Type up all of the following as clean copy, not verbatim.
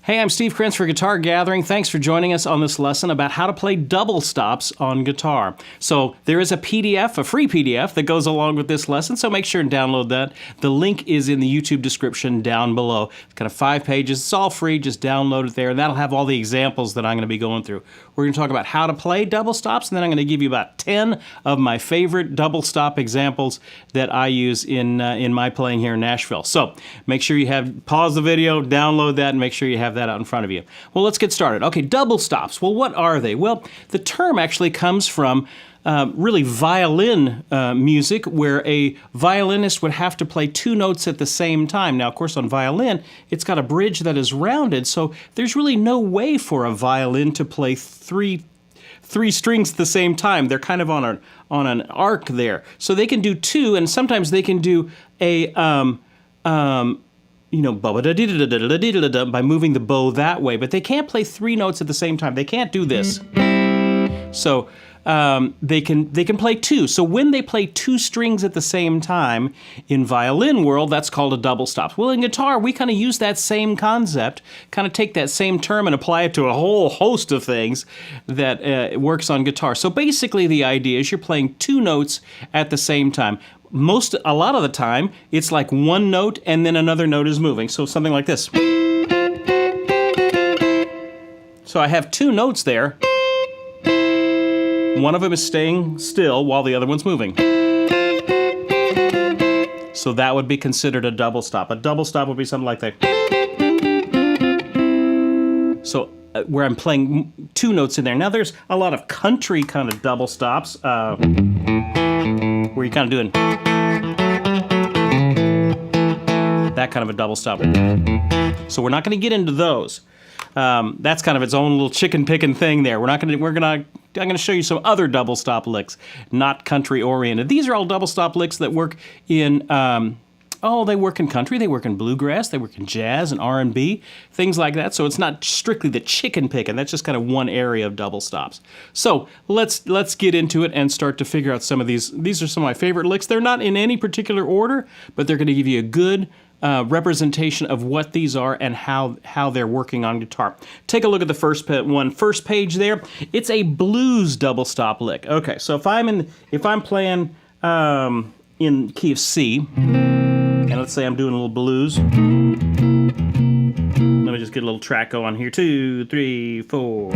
Hey, I'm Steve Krenz for Guitar Gathering. Thanks for joining us on this lesson about how to play double stops on guitar. So there is a PDF, a free PDF, that goes along with this lesson, so make sure and download that. The link is in the YouTube description down below. It's kind of 5 pages. It's all free. Just download it there, and that'll have all the examples that I'm going to be going through. We're going to talk about how to play double stops, and then I'm going to give you about 10 of my favorite double stop examples that I use in my playing here in Nashville. So make sure you pause the video, download that, and make sure you have that out in front of you. Well, let's get started. Okay, double stops. Well, what are they? Well, the term actually comes from really violin music, where a violinist would have to play 2 notes at the same time. Now, of course, on violin, it's got a bridge that is rounded, so there's really no way for a violin to play three strings at the same time. They're kind of on an arc there. So they can do 2, and sometimes they can do a by moving the bow that way, but they can't play 3 notes at the same time. They can't do this. So they can play 2. So when they play 2 strings at the same time, in violin world, that's called a double stop. Well, in guitar, we kind of use that same concept, kind of take that same term and apply it to a whole host of things that works on guitar. So basically the idea is you're playing 2 notes at the same time. A lot of the time, it's like 1 note and then another note is moving. So something like this. So I have 2 notes there. One of them is staying still while the other one's moving. So that would be considered a double stop. A double stop would be something like that. So where I'm playing 2 notes in there. Now there's a lot of country kind of double stops where you're kind of doing that kind of a double stop. So we're not going to get into those. That's kind of its own little chicken picking thing there. I'm going to show you some other double stop licks, not country oriented. These are all double stop licks that work in they work in country, they work in bluegrass, they work in jazz and R&B, things like that. So it's not strictly the chicken picking. That's just kind of one area of double stops. So let's get into it and start to figure out some of these. These are some of my favorite licks. They're not in any particular order, but they're going to give you a good representation of what these are and how they're working on guitar. Take a look at the first page there. It's a blues double stop lick. Okay, so if I'm playing in key of C, and let's say I'm doing a little blues. Let me just get a little track going here. 2, 3, 4.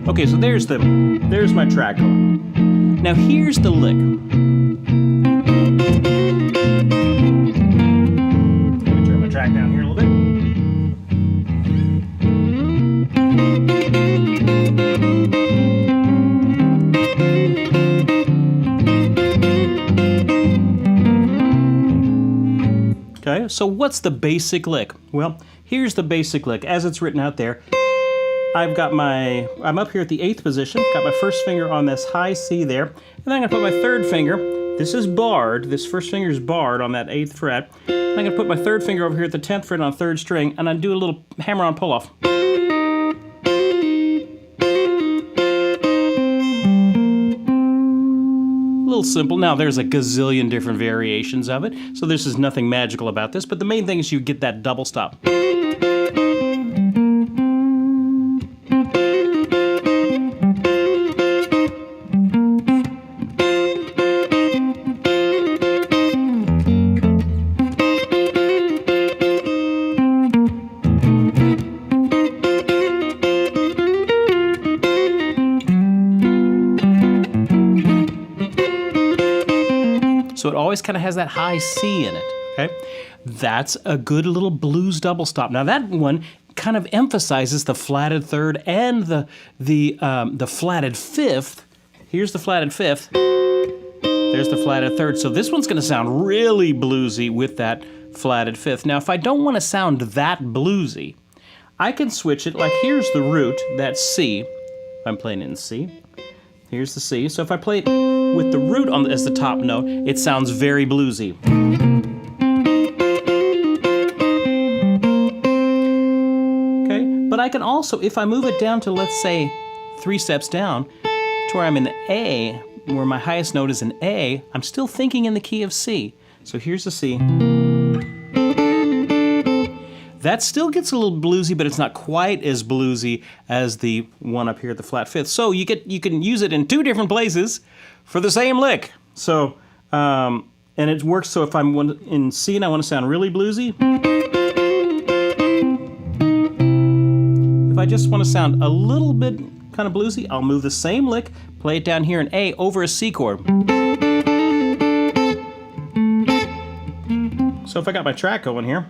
Okay, so there's my track going. Now here's the lick. Let me turn my track down here a little bit. Okay, so what's the basic lick? Well, here's the basic lick as it's written out there. I'm up here at the 8th position, got my first finger on this high C there, and then I'm going to put my 3rd finger, this is barred, this first finger is barred on that 8th fret, and I'm going to put my 3rd finger over here at the 10th fret on 3rd string, and I do a little hammer-on pull-off. A little simple. Now there's a gazillion different variations of it, so this is nothing magical about this, but the main thing is you get that double stop. So it always kind of has that high C in it, okay? That's a good little blues double stop. Now that one kind of emphasizes the flatted 3rd and the flatted 5th. Here's the flatted 5th. There's the flatted 3rd. So this one's going to sound really bluesy with that flatted 5th. Now if I don't want to sound that bluesy, I can switch it, like here's the root, that's C, I'm playing it in C. Here's the C. So if I play it with the root as the top note, it sounds very bluesy. Okay, but I can also, if I move it down to, let's say, 3 steps down, to where I'm in A, where my highest note is an A, I'm still thinking in the key of C. So here's the C. That still gets a little bluesy, but it's not quite as bluesy as the one up here at the flat fifth. So you can use it in 2 different places for the same lick. So, and it works. So if I'm in C and I want to sound really bluesy, if I just want to sound a little bit kind of bluesy, I'll move the same lick, play it down here in A over a C chord. So if I got my track going here,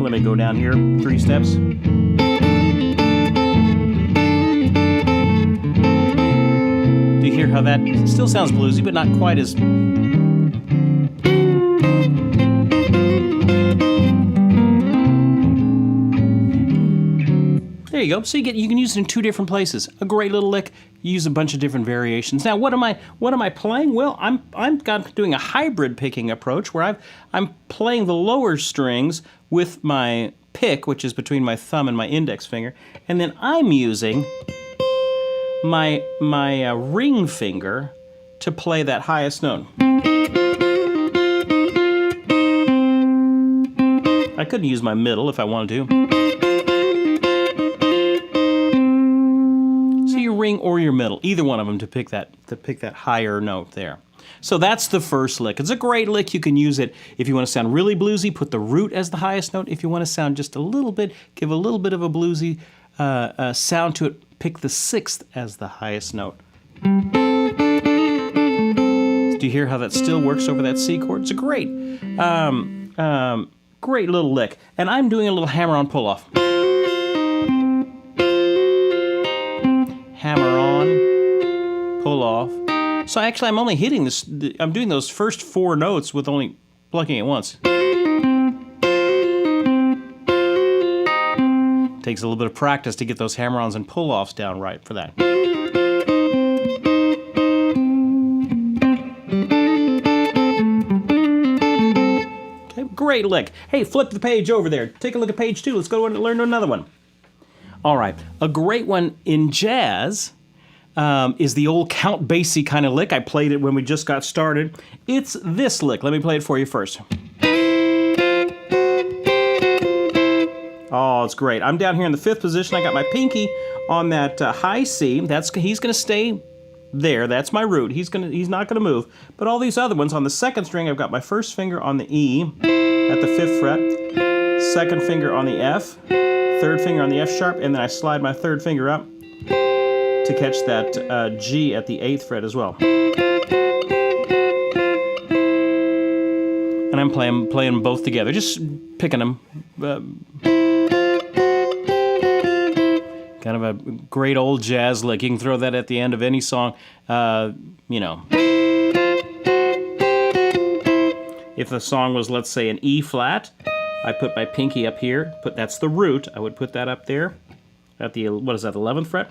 let me go down here 3 steps. Do you hear how that still sounds bluesy, but not quite as... There you go. So you can use it in 2 different places. A great little lick. You use a bunch of different variations. Now, what am I playing? Well, I'm doing a hybrid picking approach where I'm playing the lower strings with my pick, which is between my thumb and my index finger, and then I'm using my ring finger to play that highest note. I could use my middle if I wanted to. So your ring or your middle, either one of them to pick that higher note there. So that's the first lick. It's a great lick. You can use it if you want to sound really bluesy, put the root as the highest note. If you want to sound just a little bit, give a little bit of a bluesy sound to it, pick the 6th as the highest note. Do you hear how that still works over that C chord? It's a great little lick. And I'm doing a little hammer-on pull-off. Hammer on, pull off. So actually I'm only hitting this, I'm doing those first 4 notes with only plucking it once. Takes a little bit of practice to get those hammer-ons and pull-offs down right for that. Okay, great lick. Hey, flip the page over there. Take a look at page 2. Let's go and learn another one. All right, a great one in jazz is the old Count Basie kind of lick. I played it when we just got started. It's this lick. Let me play it for you first. Oh, it's great. I'm down here in the 5th position. I got my pinky on that high C. He's going to stay there. That's my root. He's not going to move. But all these other ones on the 2nd string, I've got my 1st finger on the E at the 5th fret, 2nd finger on the F, 3rd finger on the F sharp, and then I slide my 3rd finger up to catch that G at the 8th fret as well. And I'm playing them both together, just picking them. Kind of a great old jazz lick. You can throw that at the end of any song, you know. If the song was, let's say, an E flat, I put my pinky up here. That's the root. I would put that up there at the, what is that, 11th fret?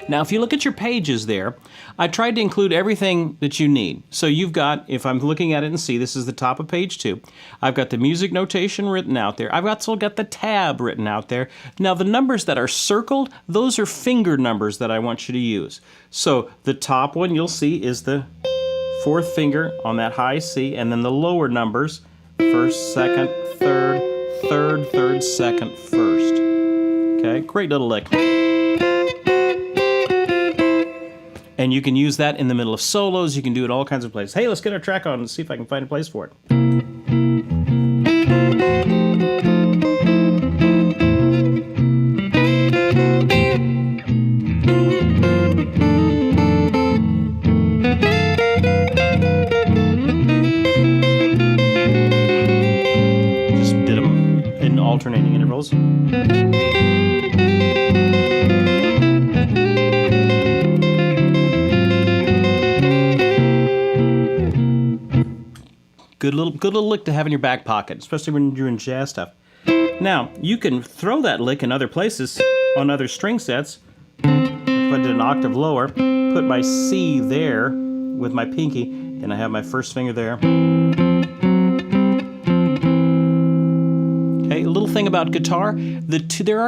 Now, if you look at your pages there, I tried to include everything that you need. So you've got, if I'm looking at it and see, this is the top of page 2. I've got the music notation written out there. I've also got the tab written out there. Now, the numbers that are circled, those are finger numbers that I want you to use. So the top one you'll see is the 4th finger on that high C, and then the lower numbers, 1st, 2nd, 3rd, 3rd, 3rd, 2nd, 1st. Okay, great little lick. And you can use that in the middle of solos. You can do it all kinds of places. Hey, let's get our track on and see if I can find a place for it. Just did them in alternating intervals. Good little lick to have in your back pocket, especially when you're doing jazz stuff. Now, you can throw that lick in other places on other string sets. If I did an octave lower, put my C there with my pinky, and I have my first finger there. Okay, a little thing about guitar, there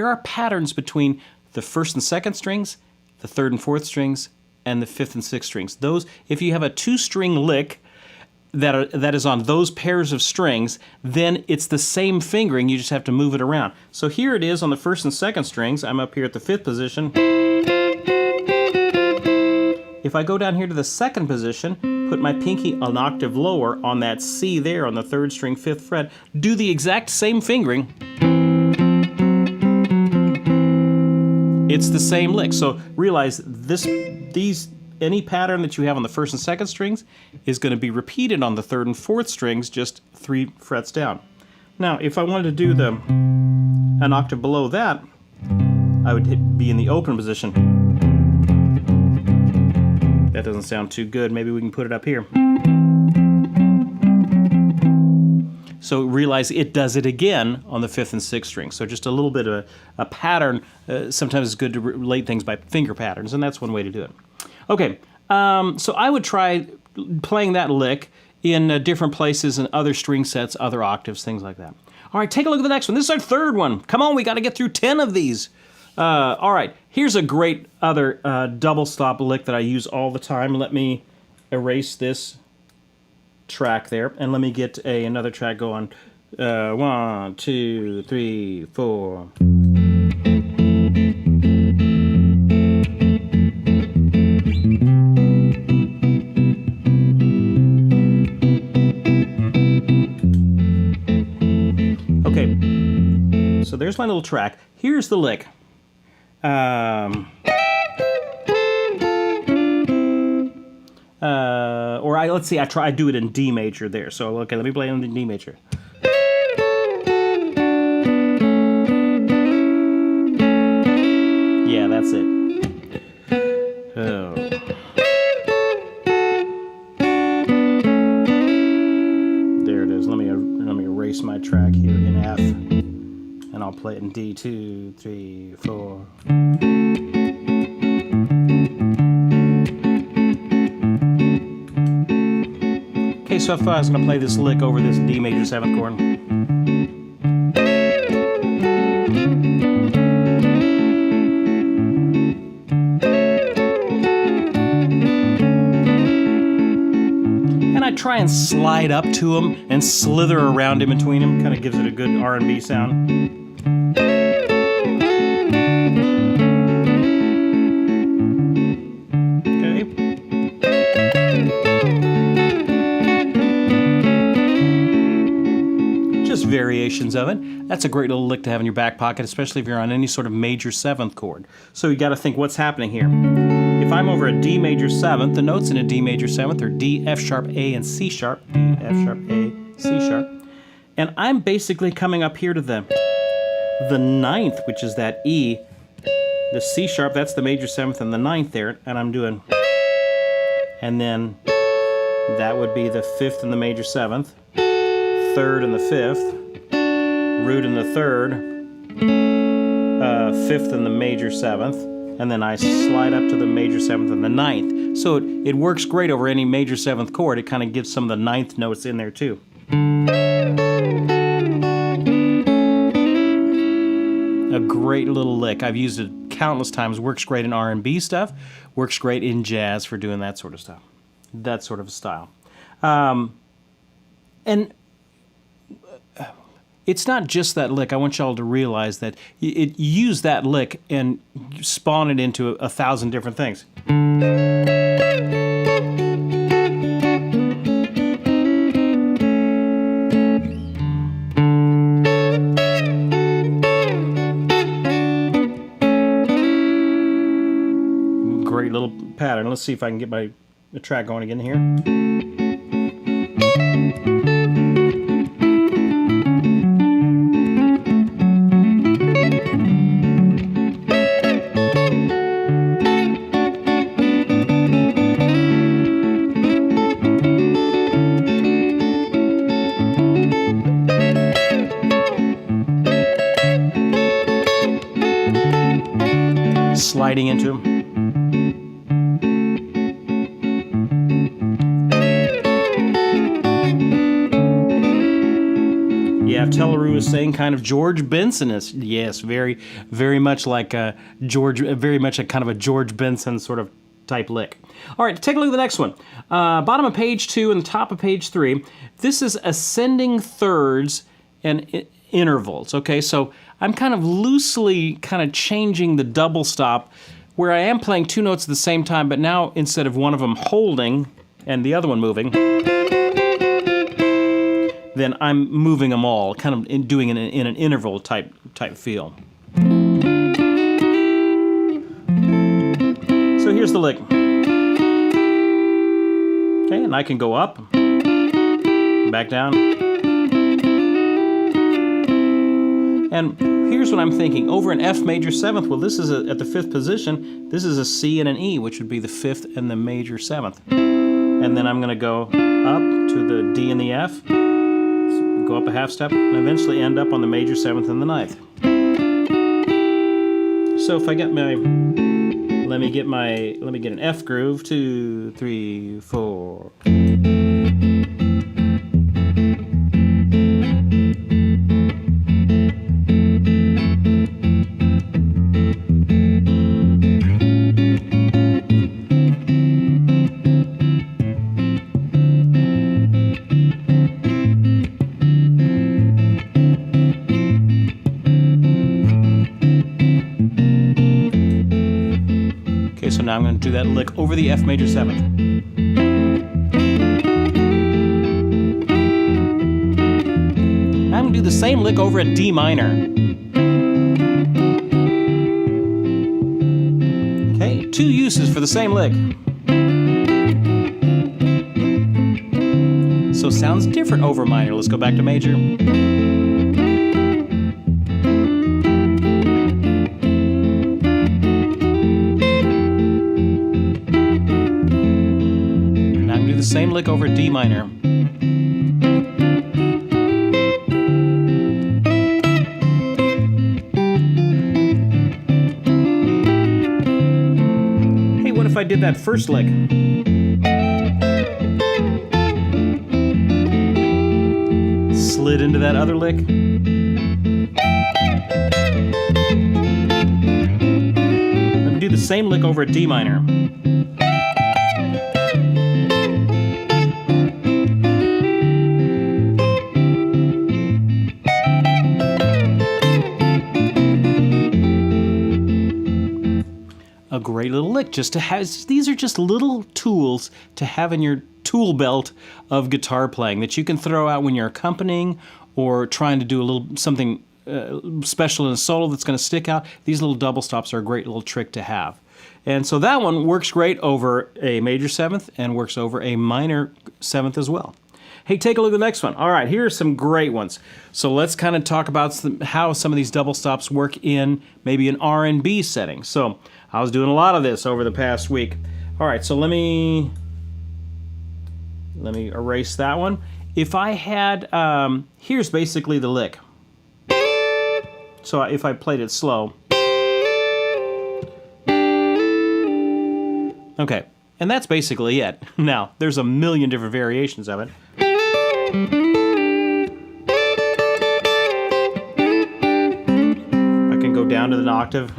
are patterns between the first and second strings, the third and fourth strings, and the fifth and sixth strings. Those, if you have a 2-string lick that is on those pairs of strings, then it's the same fingering, you just have to move it around. So here it is on the first and second strings. I'm up here at the 5th position. If I go down here to the 2nd position, put my pinky an octave lower on that C there on the 3rd string, 5th fret, do the exact same fingering. It's the same lick. So realize any pattern that you have on the 1st and 2nd strings is going to be repeated on the 3rd and 4th strings, just 3 frets down. Now, if I wanted to do an octave below that, I would be in the open position. That doesn't sound too good. Maybe we can put it up here. So realize it does it again on the 5th and 6th strings. So just a little bit of a pattern. Sometimes it's good to relate things by finger patterns, and that's one way to do it. Okay, so I would try playing that lick in different places and other string sets, other octaves, things like that. All right, take a look at the next one. This is our 3rd one. Come on, we got to get through 10 of these. All right, here's a great other double stop lick that I use all the time. Let me erase this track there, and let me get another track going. 1, 2, 3, 4. Okay, so there's my little track. Here's the lick. Let's see, I do it in D major there. So, okay, let me play it in D major. Yeah, that's it. Oh. There it is. Let me erase my track here in F, and I'll play it in D. 2, 3, 4. So if I was going to play this lick over this D major 7th chord. And I try and slide up to him and slither around in between him. Kind of gives it a good R&B sound. Variations of it. That's a great little lick to have in your back pocket, especially if you're on any sort of major 7th chord. So you got to think what's happening here. If I'm over a D major 7th, the notes in a D major 7th are D, F sharp, A, and C sharp. D, F sharp, A, C sharp. And I'm basically coming up here to the 9th, which is that E. The C sharp, that's the major 7th, and the 9th there, and I'm doing. And then that would be the 5th and the major 7th. 3rd and the 5th, root in the 3rd, 5th and the major 7th, and then I slide up to the major 7th and the 9th. So it works great over any major 7th chord. It kind of gives some of the 9th notes in there too. A great little lick. I've used it countless times. Works great in R&B stuff. Works great in jazz for doing that sort of stuff. That sort of a style. And it's not just that lick. I want y'all to realize that you use that lick and spawn it into 1,000 different things. Great little pattern. Let's see if I can get the track going again here. sliding into them. Yeah, Telleroo is saying kind of George Benson is, yes, very, very much like very much a kind of a George Benson sort of type lick. All right, take a look at the next one. Bottom of page 2 and the top of page 3. This is ascending thirds and intervals. Okay, so I'm kind of loosely kind of changing the double stop where I am playing 2 notes at the same time, but now instead of one of them holding and the other one moving, then I'm moving them all, kind of doing it in an interval type feel. So here's the lick. Okay, and I can go up, back down. And here's what I'm thinking. Over an F major 7th, well, this is at the 5th position. This is a C and an E, which would be the 5th and the major 7th. And then I'm going to go up to the D and the F. Go up a half step and eventually end up on the major 7th and the 9th. So if I get my, let me get an F groove, 2, 3, 4. So now I'm going to do that lick over the F major 7th. I'm going to do the same lick over a D minor. Okay, 2 uses for the same lick. So sounds different over minor. Let's go back to major. Same lick over D minor. Hey, what if I did that first lick? Slid into that other lick. Let me do the same lick over a D minor. A great little lick just to have. These are just little tools to have in your tool belt of guitar playing that you can throw out when you're accompanying or trying to do a little something special in a solo that's going to stick out. These little double stops are a great little trick to have. And so that one works great over a major 7th and works over a minor 7th as well. Hey, take a look at the next one. All right, here are some great ones. So let's kind of talk about how some of these double stops work in maybe an R&B setting. So I was doing a lot of this over the past week. All right, so let me erase that one. If I had, here's basically the lick. So if I played it slow. Okay, and that's basically it. Now, there's a million different variations of it. I can go down to the octave.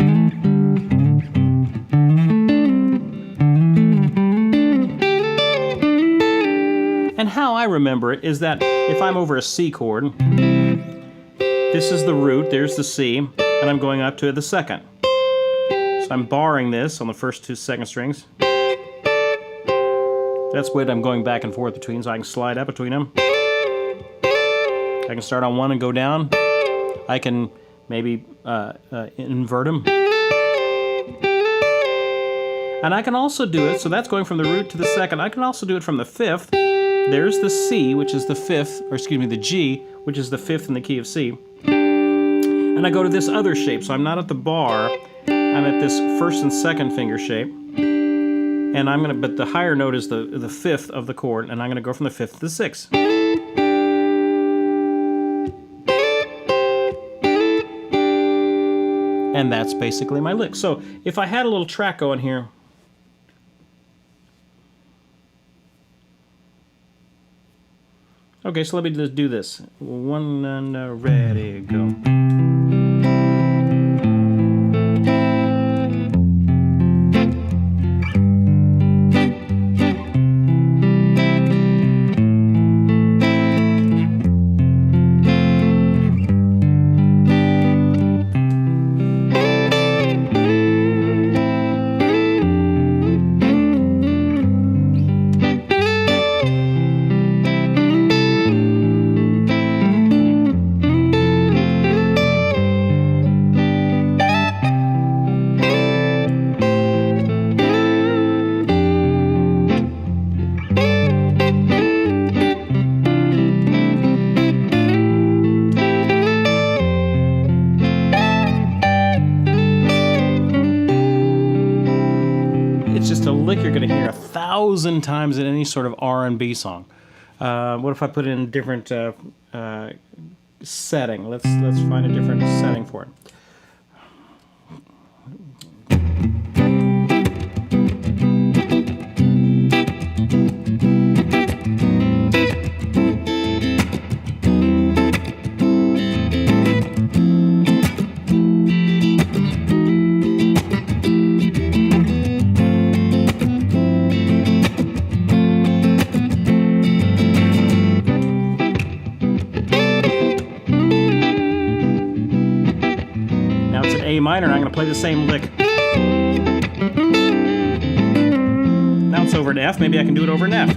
And how I remember it is that if I'm over a C chord, this is the root, there's the C, and I'm going up to the 2nd. So I'm barring this on the first 2 2nd strings. That's what I'm going back and forth between, so I can slide up between them. I can start on one and go down. I can maybe invert them. And I can also do it, so that's going from the root to the 2nd. I can also do it from the 5th. There's the C, which is the 5th, or excuse me, the G, which is the 5th in the key of C. And I go to this other shape, so I'm not at the bar. I'm at this 1st and 2nd finger shape. And I'm gonna, but the higher note is the 5th of the chord, and I'm gonna go from the 5th to the 6th. And that's basically my lick. So if I had a little track going here, okay, so let me just do this. One and ready, go. Lick you're going to hear 1,000 times in any sort of R&B song. What if I put it in a different setting? Let's find a different setting for it. A minor, and I'm going to play the same lick. Now it's over to F. Maybe I can do it over an F.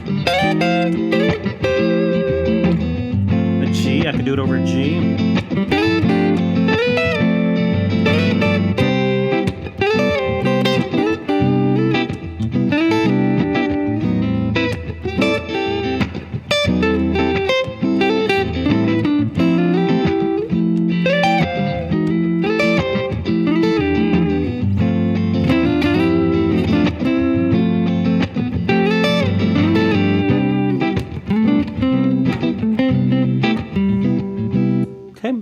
A G, I can do it over a G.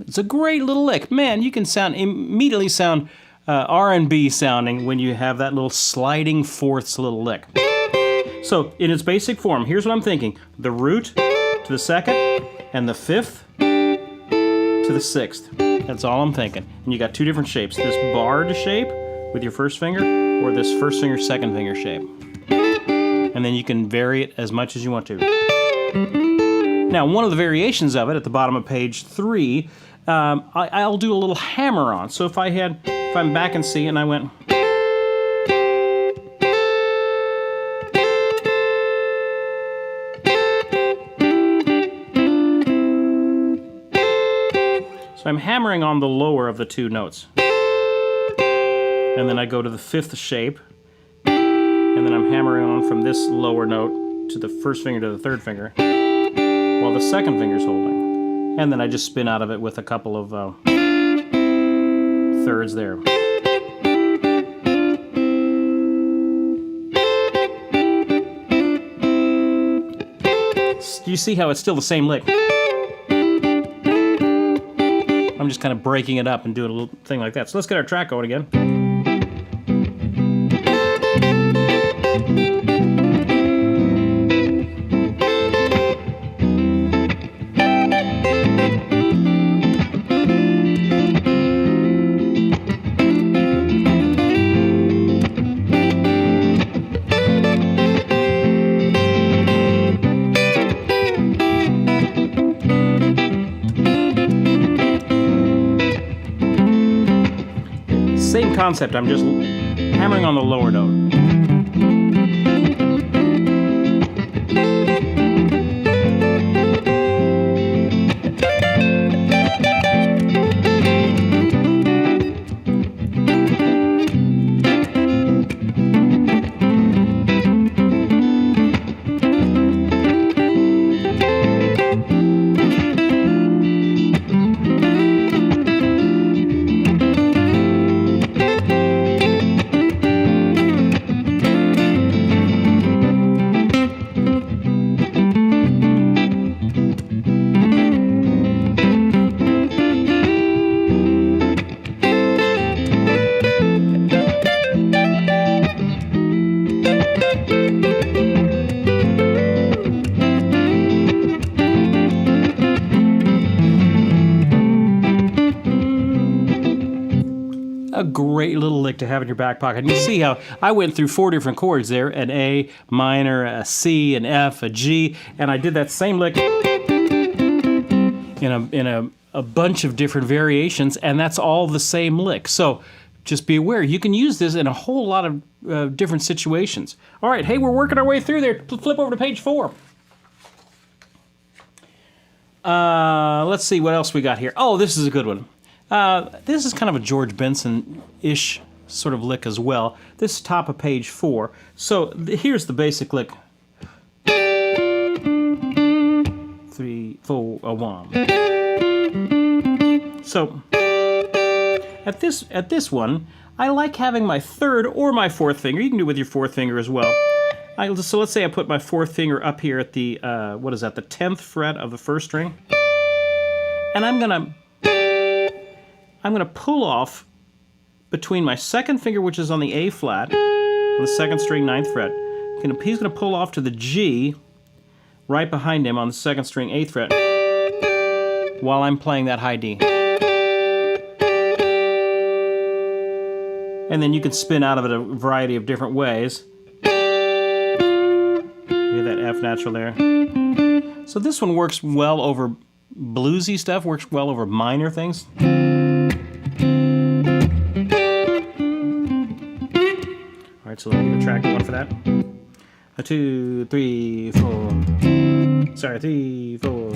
It's a great little lick. Man, you can immediately sound R&B sounding when you have that little sliding fourths little lick. So in its basic form, here's what I'm thinking. The root to the second and the fifth to the sixth. That's all I'm thinking. And you got two different shapes. This barred shape with your first finger or this first finger, second finger shape. And then you can vary it as much as you want to. Now, one of the variations of it at the bottom of page 3, I'll do a little hammer on. So if I'm back in C and I went, so I'm hammering on the lower of the two notes. And then I go to the fifth shape, and then I'm hammering on from this lower note to the first finger to the third finger, while the second finger's holding. And then I just spin out of it with a couple of thirds there. Do you see how it's still the same lick? I'm just kind of breaking it up and doing a little thing like that. So let's get our track going again. Same concept, I'm just hammering on the lower note. a great little lick to have in your back pocket. And you see how I went through 4 different chords there, an A minor, a C, an F, a G, and I did that same lick in a bunch of different variations, and that's all the same lick. So just be aware, you can use this in a whole lot of different situations. All right, hey, we're working our way through there. Flip over to page 4. Let's see what else we got here. Oh, this is a good one. This is kind of a George Benson-ish sort of lick as well. This is top of page 4. So here's the basic lick. 3, 4, 1. So at this one, I like having my 3rd or my 4th finger. You can do it with your 4th finger as well. So let's say I put my 4th finger up here at the, what is that, the 10th fret of the 1st string. And I'm gonna pull off between my 2nd finger, which is on the A flat, on the 2nd string, 9th fret. He's gonna pull off to the G, right behind him on the 2nd string, 8th fret, while I'm playing that high D. And then you can spin out of it a variety of different ways. You hear that F natural there. So this one works well over bluesy stuff, works well over minor things. All right, so let me give a track one for that. 2, 3, 4. Sorry, 3, 4.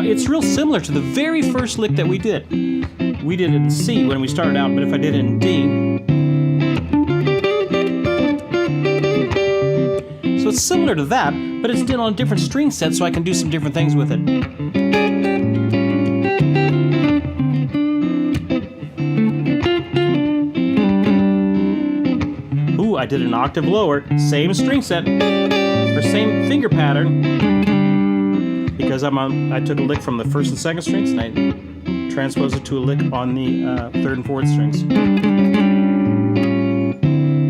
It's real similar to the very first lick that we did. We did it in C when we started out, but if I did it in D. So it's similar to that, but it's done on a different string set, so I can do some different things with it. Ooh, I did an octave lower, same string set, or same finger pattern. Because I took a lick from the 1st and 2nd strings and I transposed it to a lick on the 3rd and 4th strings.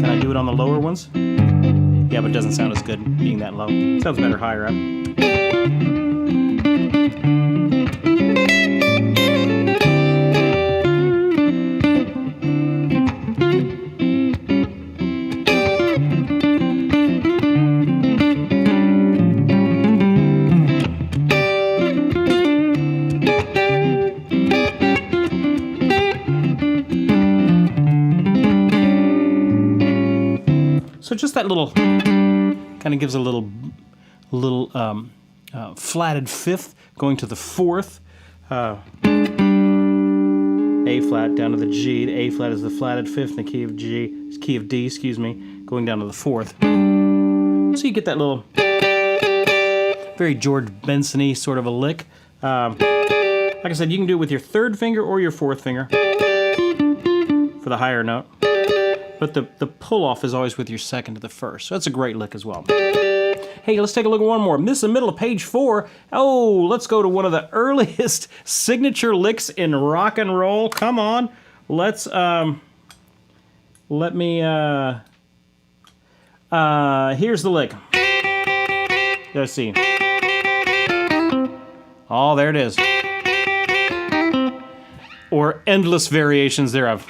Can I do it on the lower ones? Yeah, but it doesn't sound as good being that low. It sounds better higher up. So just that little, kind of gives a little flatted 5th going to the 4th. A flat down to the G. The A flat is the flatted 5th in the key of D, excuse me, going down to the 4th. So you get that little very George Benson-y sort of a lick. Like I said, you can do it with your 3rd finger or your 4th finger for the higher note. But the pull-off is always with your 2nd to the 1st. So that's a great lick as well. Hey, let's take a look at one more. This is the middle of page 4. Oh, let's go to one of the earliest signature licks in rock and roll. Come on. Let's, here's the lick. Let's see. Oh, there it is. Or endless variations thereof.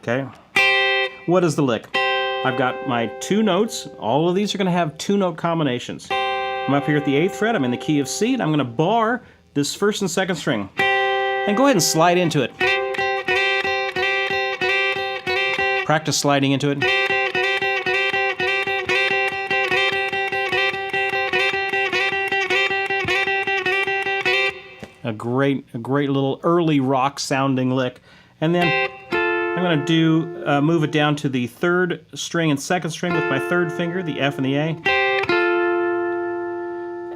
Okay, what is the lick? I've got my 2 notes. All of these are going to have 2-note combinations. I'm up here at the 8th fret. I'm in the key of C, and I'm going to bar this 1st and 2nd string. And go ahead and slide into it. Practice sliding into it. A great little early rock sounding lick. And then I'm going to do move it down to the 3rd string and 2nd string with my 3rd finger, the F and the A.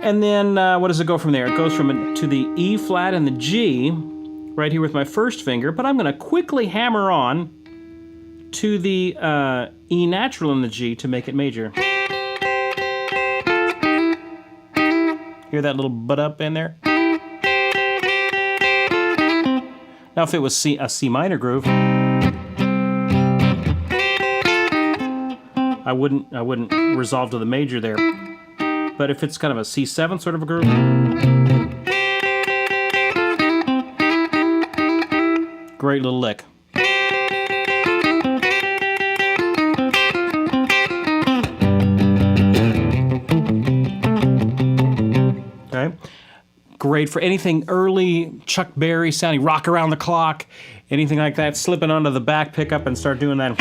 And then what does it go from there? It goes from to the E flat and the G, right here with my 1st finger, but I'm going to quickly hammer on to the E natural in the G to make it major. Hear that little butt up in there? Now if it was a C minor groove, I wouldn't resolve to the major there. But if it's kind of a C7 sort of a groove, great little lick. Okay, great for anything early Chuck Berry sounding, rock around the clock, anything like that. Slipping onto the back pickup and start doing that.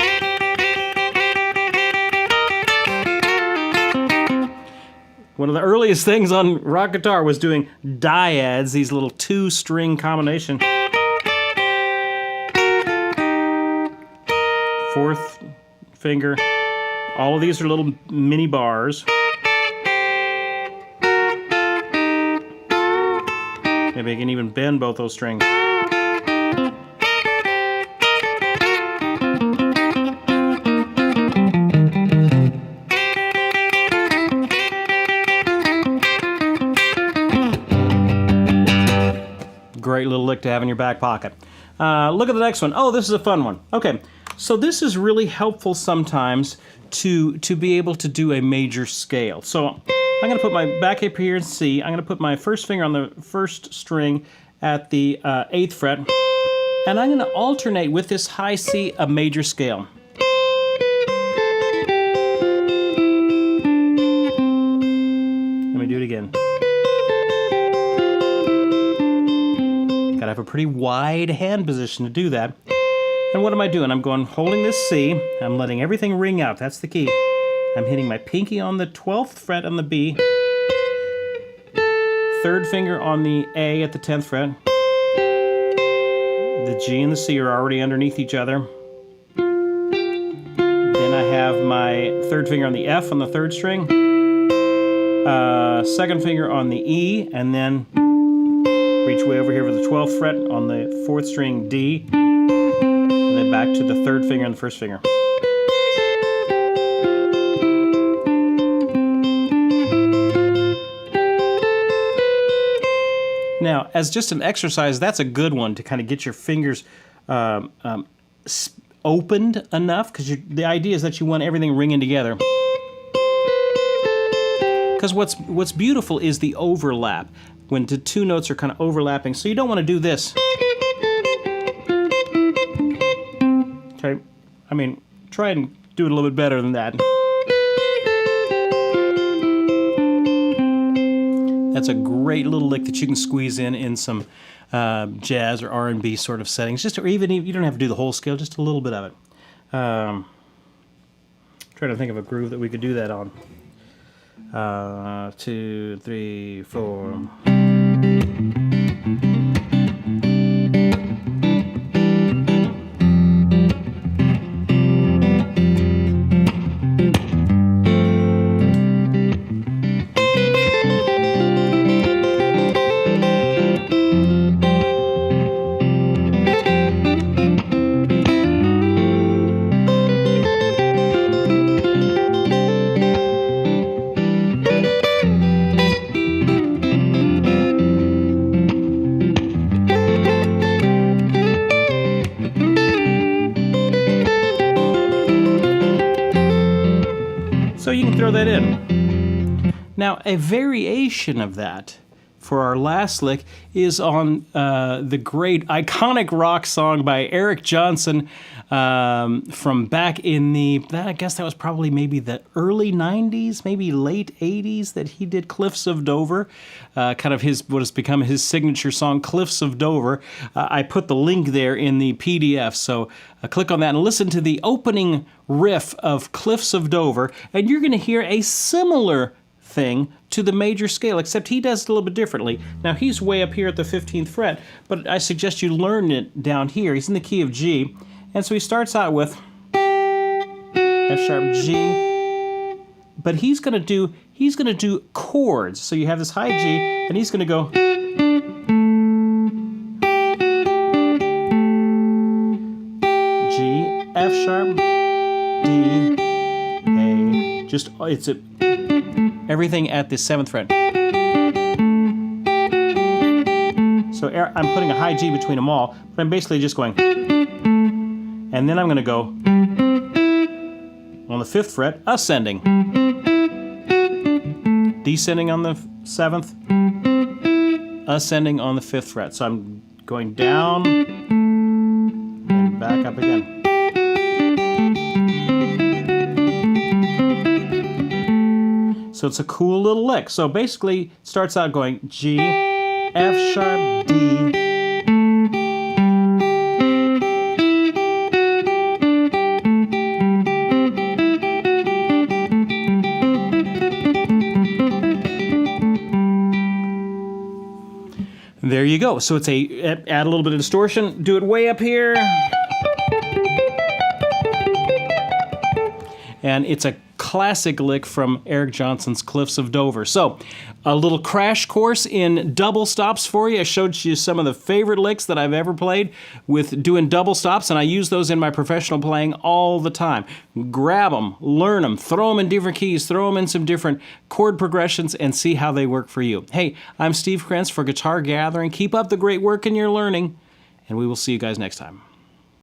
One of the earliest things on rock guitar was doing dyads, these little 2-string combination. 4th finger. All of these are little mini bars. Maybe I can even bend both those strings. Great little lick to have in your back pocket. Look at the next one. Oh, this is a fun one. Okay, so this is really helpful sometimes to be able to do a major scale. So I'm going to put my back hip here in C. I'm going to put my first finger on the first string at the 8th fret, and I'm going to alternate with this high C a major scale. Let me do it again. Gotta have a pretty wide hand position to do that. And what am I doing? I'm holding this C, I'm letting everything ring out, that's the key. I'm hitting my pinky on the 12th fret on the B, 3rd finger on the A at the 10th fret. The G and the C are already underneath each other. Then I have my 3rd finger on the F on the 3rd string, 2nd finger on the E, and then reach way over here for the 12th fret on the 4th string D, and then back to the 3rd finger on the 1st finger. Now, as just an exercise, that's a good one to kind of get your fingers opened enough, because the idea is that you want everything ringing together. Because what's beautiful is the overlap, when the 2 notes are kind of overlapping, so you don't want to do this. Okay, I mean, try and do it a little bit better than that. That's a great little lick that you can squeeze in some jazz or R&B sort of settings. Or even you don't have to do the whole scale, just a little bit of it. Trying to think of a groove that we could do that on. 2, 3, 4. So you can throw that in. Now, a variation of that for our last lick is on the great iconic rock song by Eric Johnson from back in I guess that was probably maybe the early 90s, maybe late 80s, that he did Cliffs of Dover, kind of what has become his signature song, Cliffs of Dover. I put the link there in the PDF, so click on that and listen to the opening riff of Cliffs of Dover, and you're going to hear a similar thing to the major scale, except he does it a little bit differently. Now, he's way up here at the 15th fret, but I suggest you learn it down here. He's in the key of G, and so he starts out with F sharp G, but he's going to do chords. So you have this high G, and he's going to go G, F sharp, Just, everything at the 7th fret. So I'm putting a high G between them all, but I'm basically just going, and then I'm going to go on the 5th fret, ascending, descending on the 7th, ascending on the 5th fret. So I'm going down and back up again. So it's a cool little lick. So basically, it starts out going G, F sharp, D. There you go. So it's add a little bit of distortion, do it way up here. And it's a classic lick from Eric Johnson's Cliffs of Dover. So, a little crash course in double stops for you. I showed you some of the favorite licks that I've ever played with doing double stops, and I use those in my professional playing all the time. Grab them, learn them, throw them in different keys, throw them in some different chord progressions, and see how they work for you. Hey, I'm Steve Krenz for Guitar Gathering. Keep up the great work in your learning, and we will see you guys next time.